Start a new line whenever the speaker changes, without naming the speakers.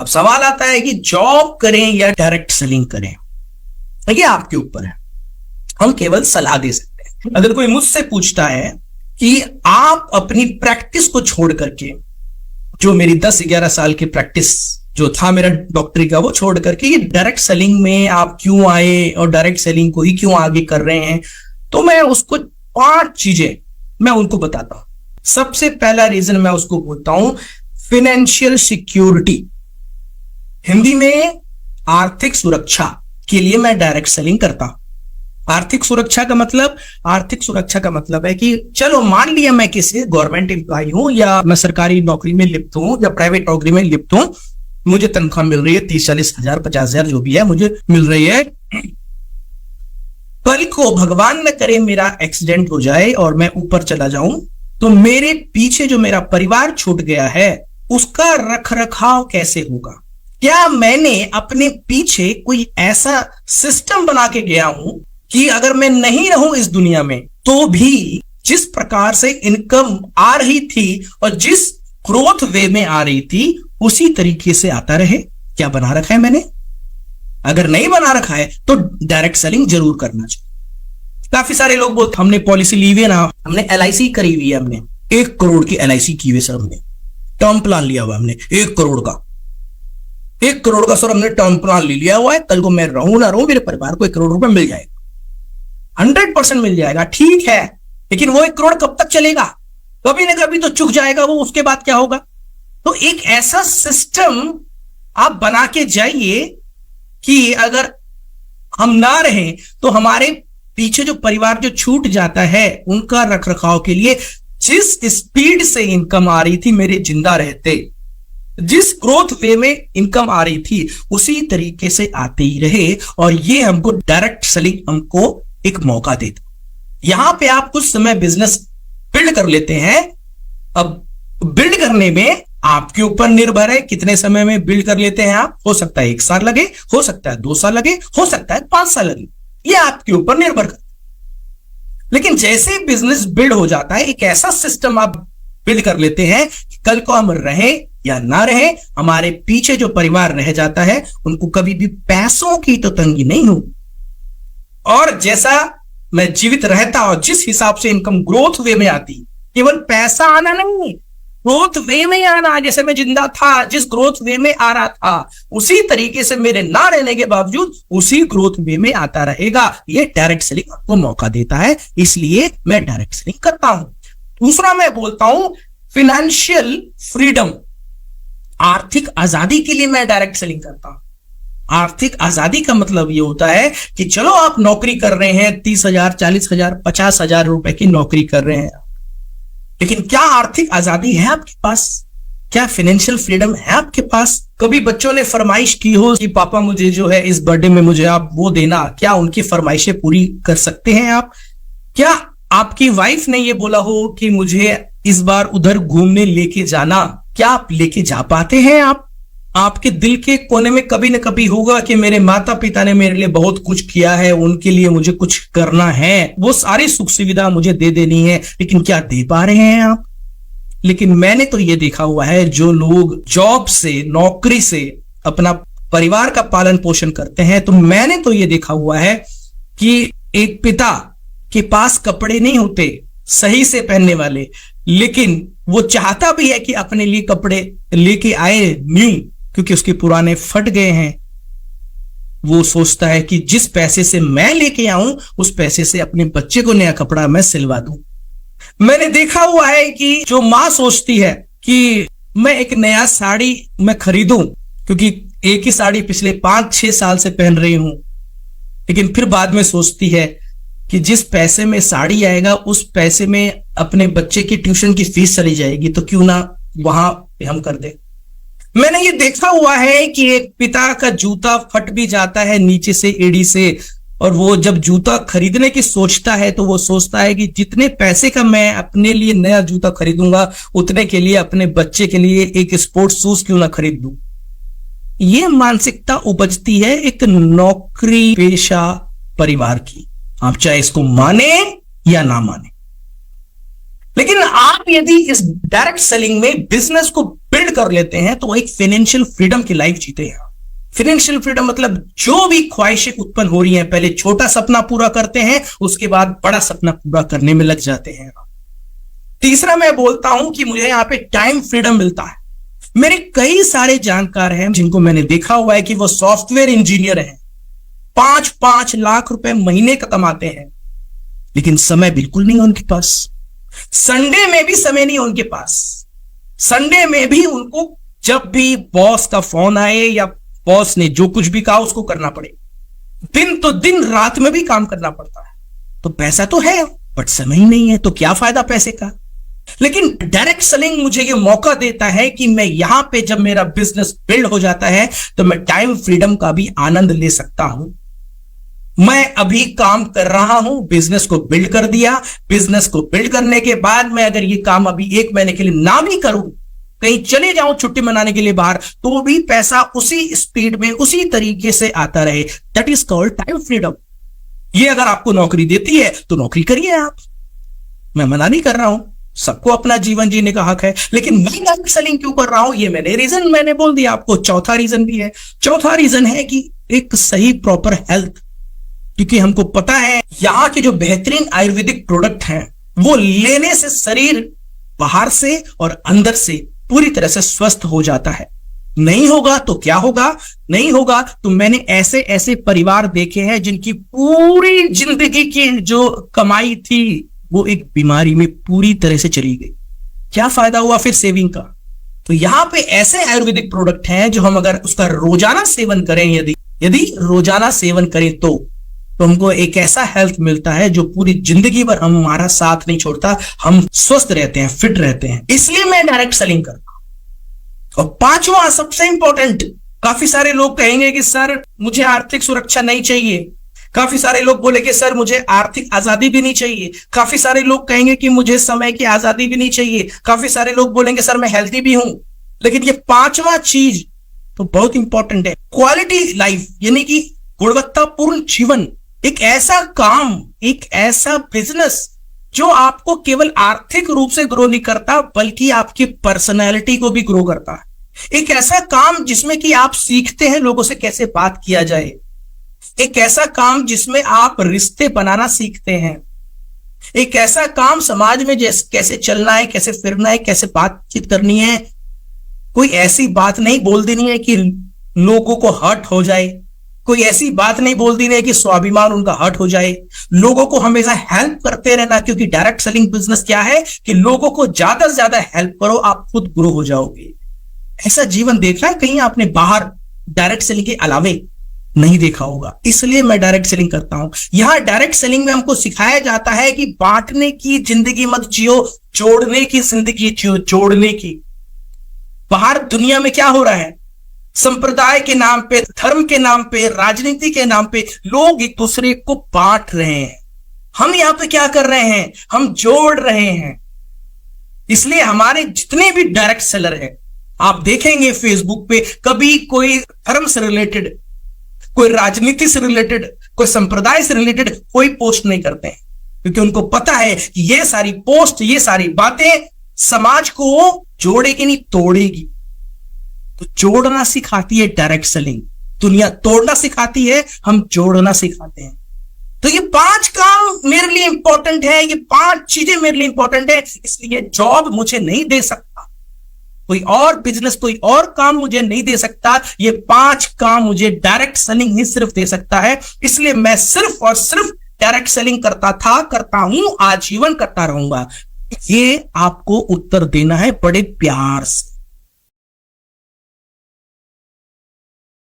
अब सवाल आता है कि जॉब करें या डायरेक्ट सेलिंग करें, ये आपके ऊपर है, हम केवल सलाह दे सकते हैं। अगर कोई मुझसे पूछता है कि आप अपनी प्रैक्टिस को छोड़ करके, जो मेरी 10-11 साल की प्रैक्टिस जो था मेरा डॉक्टरी का, वो छोड़ करके ये डायरेक्ट सेलिंग में आप क्यों आए और डायरेक्ट सेलिंग को ही क्यों आगे कर रहे हैं, तो मैं उसको 5 चीजें मैं उनको बताता हूं। सबसे पहला रीजन मैं उसको बोलता हूं फाइनेंशियल सिक्योरिटी, हिंदी में आर्थिक सुरक्षा के लिए मैं डायरेक्ट सेलिंग करता हूं। आर्थिक सुरक्षा का मतलब है कि चलो मान लिया मैं किसी गवर्नमेंट एम्प्लॉय हूं या मैं सरकारी नौकरी में लिप्त हूं या प्राइवेट नौकरी में लिप्त हूं, मुझे तनख्वाह मिल रही है 30-40 हजार 50 हजार जो भी है मुझे मिल रही है। कल को भगवान न करे मेरा एक्सीडेंट हो जाए और मैं ऊपर चला जाऊं, तो मेरे पीछे जो मेरा परिवार छूट गया है उसका रखरखाव कैसे होगा? क्या मैंने अपने पीछे कोई ऐसा सिस्टम बना के गया हूं कि अगर मैं नहीं रहूं इस दुनिया में तो भी जिस प्रकार से इनकम आ रही थी और जिस ग्रोथ वे में आ रही थी उसी तरीके से आता रहे? क्या बना रखा है मैंने? अगर नहीं बना रखा है तो डायरेक्ट सेलिंग जरूर करना चाहिए। काफी सारे लोग बोलते हमने पॉलिसी ली हुई है ना, हमने LIC करी हुई है, हमने 1 करोड़ की LIC की हुई सर, हमने टर्म प्लान लिया हुआ, हमने 1 करोड़ का 1 करोड़ का सर हमने टर्म प्लान ले लिया हुआ है। कल को मैं रहूं ना रहूं मेरे परिवार को 1 करोड़ रुपए मिल जाएगा, 100% मिल जाएगा। ठीक है, लेकिन वो 1 करोड़ कब तक चलेगा? कभी ना कभी तो चुक जाएगा वो, उसके बाद क्या होगा? तो एक ऐसा सिस्टम आप बना के जाइए कि अगर हम ना रहें तो हमारे पीछे जो परिवार जो छूट जाता है उनका रखरखाव के लिए जिस स्पीड से इनकम आ रही थी मेरे जिंदा रहते, जिस ग्रोथ वे में इनकम आ रही थी उसी तरीके से आते ही रहे। और ये हमको डायरेक्ट सेलिंग हमको एक मौका देता। यहां पे आप कुछ समय बिजनेस बिल्ड कर लेते हैं। अब बिल्ड करने में आपके ऊपर निर्भर है कितने समय में बिल्ड कर लेते हैं आप। हो सकता है 1 साल लगे, हो सकता है 2 साल लगे, हो सकता है 5 साल लगे, ये आपके ऊपर निर्भर करता है। लेकिन जैसे बिजनेस बिल्ड हो जाता है, एक ऐसा सिस्टम आप बिल्ड कर लेते हैं कि कल को हम रहें या ना रहें, हमारे पीछे जो परिवार रह जाता है उनको कभी भी पैसों की तो तंगी नहीं हो। और जैसा मैं जीवित रहता और जिस हिसाब से इनकम ग्रोथ वे में आती, केवल पैसा आना नहीं, ग्रोथ वे में आना, जैसे मैं जिंदा था जिस ग्रोथ वे में आ रहा था उसी तरीके से मेरे ना रहने के बावजूद उसी ग्रोथ वे में आता रहेगा। ये डायरेक्ट सेलिंग आपको मौका देता है, इसलिए मैं डायरेक्ट सेलिंग करता हूं। दूसरा मैं बोलता हूं फाइनेंशियल फ्रीडम, आर्थिक आजादी के लिए मैं डायरेक्ट सेलिंग करता हूं। आर्थिक आजादी का मतलब यह होता है कि चलो आप नौकरी कर रहे हैं, 30,000 40,000 50,000 रुपए की नौकरी कर रहे हैं, लेकिन क्या आर्थिक आजादी है आपके पास? क्या फाइनेंशियल फ्रीडम है आपके पास? कभी बच्चों ने फरमाइश की हो कि पापा मुझे जो है इस बर्थडे में मुझे आप वो देना, क्या उनकी फरमाइशें पूरी कर सकते हैं आप? क्या आपकी वाइफ ने ये बोला हो कि मुझे इस बार उधर घूमने लेके जाना, क्या आप लेके जा पाते हैं? आपके दिल के कोने में कभी ना कभी होगा कि मेरे माता पिता ने मेरे लिए बहुत कुछ किया है, उनके लिए मुझे कुछ करना है, वो सारी सुख सुविधा मुझे दे देनी है, लेकिन क्या दे पा रहे हैं आप? लेकिन मैंने तो ये देखा हुआ है, जो लोग जॉब से, नौकरी से अपना परिवार का पालन पोषण करते हैं, तो मैंने तो ये देखा हुआ है कि एक पिता के पास कपड़े नहीं होते सही से पहनने वाले, लेकिन वो चाहता भी है कि अपने लिए कपड़े लेके आए न्यू, क्योंकि उसके पुराने फट गए हैं। वो सोचता है कि जिस पैसे से मैं लेके आऊं उस पैसे से अपने बच्चे को नया कपड़ा मैं सिलवा दूं। मैंने देखा हुआ है कि जो मां सोचती है कि मैं एक नया साड़ी मैं खरीदूं, क्योंकि एक ही साड़ी पिछले 5-6 साल से पहन रही हूं, लेकिन फिर बाद में सोचती है कि जिस पैसे में साड़ी आएगा उस पैसे में अपने बच्चे की ट्यूशन की फीस चली जाएगी, तो क्यों ना वहां पे हम कर दे। मैंने ये देखा हुआ है कि एक पिता का जूता फट भी जाता है नीचे से एड़ी से, और वो जब जूता खरीदने की सोचता है तो वो सोचता है कि जितने पैसे का मैं अपने लिए नया जूता खरीदूंगा उतने के लिए अपने बच्चे के लिए एक स्पोर्ट्स शूज क्यों ना खरीद दूं। ये मानसिकता उपजती है एक नौकरी पेशा परिवार की, आप चाहे इसको माने या ना माने। लेकिन आप यदि इस डायरेक्ट सेलिंग में बिजनेस को बिल्ड कर लेते हैं तो एक फाइनेंशियल फ्रीडम की लाइफ जीते हैं। फाइनेंशियल फ्रीडम मतलब जो भी ख्वाहिशें उत्पन्न हो रही हैं, पहले छोटा सपना पूरा करते हैं, उसके बाद बड़ा सपना पूरा करने में लग जाते हैं। तीसरा मैं बोलता हूं कि मुझे यहां पे टाइम फ्रीडम मिलता है। मेरे कई सारे जानकार हैं जिनको मैंने देखा हुआ है कि वो सॉफ्टवेयर इंजीनियर हैं, 5-5 लाख रुपए महीने का कमाते हैं, लेकिन समय बिल्कुल नहीं है उनके पास। संडे में भी समय नहीं है उनके पास। संडे में भी उनको जब भी बॉस का फोन आए या बॉस ने जो कुछ भी कहा उसको करना पड़े। दिन तो दिन, रात में भी काम करना पड़ता है। तो पैसा तो है बट समय ही नहीं है, तो क्या फायदा पैसे का। लेकिन डायरेक्ट सेलिंग मुझे ये मौका देता है कि मैं यहां पे जब मेरा बिजनेस बिल्ड हो जाता है तो मैं टाइम फ्रीडम का भी आनंद ले सकता हूं। मैं अभी काम कर रहा हूं, बिजनेस को बिल्ड कर दिया। बिजनेस को बिल्ड करने के बाद मैं अगर ये काम अभी 1 महीने के लिए ना भी करूं, कहीं चले जाऊं छुट्टी मनाने के लिए बाहर, तो भी पैसा उसी स्पीड में उसी तरीके से आता रहे। That is called time freedom. ये अगर आपको नौकरी देती है तो नौकरी करिए आप, मैं मना नहीं कर रहा हूं, सबको अपना जीवन जीने का हक है। लेकिन मैं डायरेक्ट सेलिंग क्यों कर रहा हूं, ये मैंने बोल दिया आपको। चौथा रीजन भी है। चौथा रीजन है कि एक सही प्रॉपर हेल्थ, क्योंकि हमको पता है यहां के जो बेहतरीन आयुर्वेदिक प्रोडक्ट हैं वो लेने से शरीर बाहर से और अंदर से पूरी तरह से स्वस्थ हो जाता है। नहीं होगा तो क्या होगा, नहीं होगा तो मैंने ऐसे ऐसे परिवार देखे हैं जिनकी पूरी जिंदगी की जो कमाई थी वो एक बीमारी में पूरी तरह से चली गई। क्या फायदा हुआ फिर सेविंग का। तो यहां पे ऐसे आयुर्वेदिक प्रोडक्ट हैं जो हम अगर उसका रोजाना सेवन करें, यदि रोजाना सेवन करें तो हमको एक ऐसा हेल्थ मिलता है जो पूरी जिंदगी भर हमारा साथ नहीं छोड़ता, हम स्वस्थ रहते हैं, फिट रहते हैं। इसलिए मैं डायरेक्ट सेलिंग करता हूं। और पांचवा सबसे इंपॉर्टेंट, काफी सारे लोग कहेंगे कि सर मुझे आर्थिक सुरक्षा नहीं चाहिए। काफी सारे लोग बोलेंगे सर मुझे आर्थिक आजादी भी नहीं चाहिए। काफी सारे लोग कहेंगे कि मुझे समय की आजादी भी नहीं चाहिए। काफी सारे लोग बोलेंगे सर मैं हेल्थी भी हूं। लेकिन ये पांचवा चीज तो बहुत इंपॉर्टेंट है, क्वालिटी लाइफ, यानी कि गुणवत्तापूर्ण जीवन। एक ऐसा काम, एक ऐसा बिजनेस जो आपको केवल आर्थिक रूप से ग्रो नहीं करता बल्कि आपकी पर्सनैलिटी को भी ग्रो करता है। एक ऐसा काम जिसमें कि आप सीखते हैं लोगों से कैसे बात किया जाए। एक ऐसा काम जिसमें आप रिश्ते बनाना सीखते हैं। एक ऐसा काम समाज में कैसे चलना है, कैसे फिरना है, कैसे बातचीत करनी है। कोई ऐसी बात नहीं बोल देनी है कि लोगों को हर्ट हो जाए। कोई ऐसी बात नहीं बोल देनी है कि स्वाभिमान उनका हर्ट हो जाए। लोगों को हमेशा हेल्प करते रहना, क्योंकि डायरेक्ट सेलिंग बिजनेस क्या है कि लोगों को ज्यादा से ज्यादा हेल्प करो, आप खुद ग्रो हो जाओगे। ऐसा जीवन देखना है कहीं आपने बाहर डायरेक्ट सेलिंग के अलावे नहीं देखा होगा। इसलिए मैं डायरेक्ट सेलिंग करता हूं। यहां डायरेक्ट सेलिंग में हमको सिखाया जाता है कि बांटने की जिंदगी मत जियो, जोड़ने की जिंदगी जियो, जोड़ने की। बाहर दुनिया में क्या हो रहा है, संप्रदाय के नाम पे, धर्म के नाम पे, राजनीति के नाम पे लोग एक दूसरे को बांट रहे हैं। हम यहां पे क्या कर रहे हैं, हम जोड़ रहे हैं। इसलिए हमारे जितने भी डायरेक्ट सेलर हैं, आप देखेंगे फेसबुक पे कभी कोई धर्म से रिलेटेड, कोई राजनीति से रिलेटेड, कोई संप्रदाय से रिलेटेड कोई पोस्ट नहीं करते हैं, क्योंकि उनको पता है कि ये सारी पोस्ट, ये सारी बातें समाज को जोड़ेगी नहीं, तोड़ेगी। तो जोड़ना सिखाती है डायरेक्ट सेलिंग। दुनिया तोड़ना सिखाती है, हम जोड़ना सिखाते हैं। तो ये 5 काम मेरे लिए इंपॉर्टेंट है, ये 5 चीजें मेरे लिए इंपॉर्टेंट है। इसलिए जॉब मुझे नहीं दे सकता, कोई और बिजनेस, कोई और काम मुझे नहीं दे सकता। ये 5 काम मुझे डायरेक्ट सेलिंग ही सिर्फ दे सकता है। इसलिए मैं सिर्फ और सिर्फ डायरेक्ट सेलिंग करता था, करता हूं, आजीवन करता रहूंगा। ये आपको उत्तर देना है बड़े प्यार से।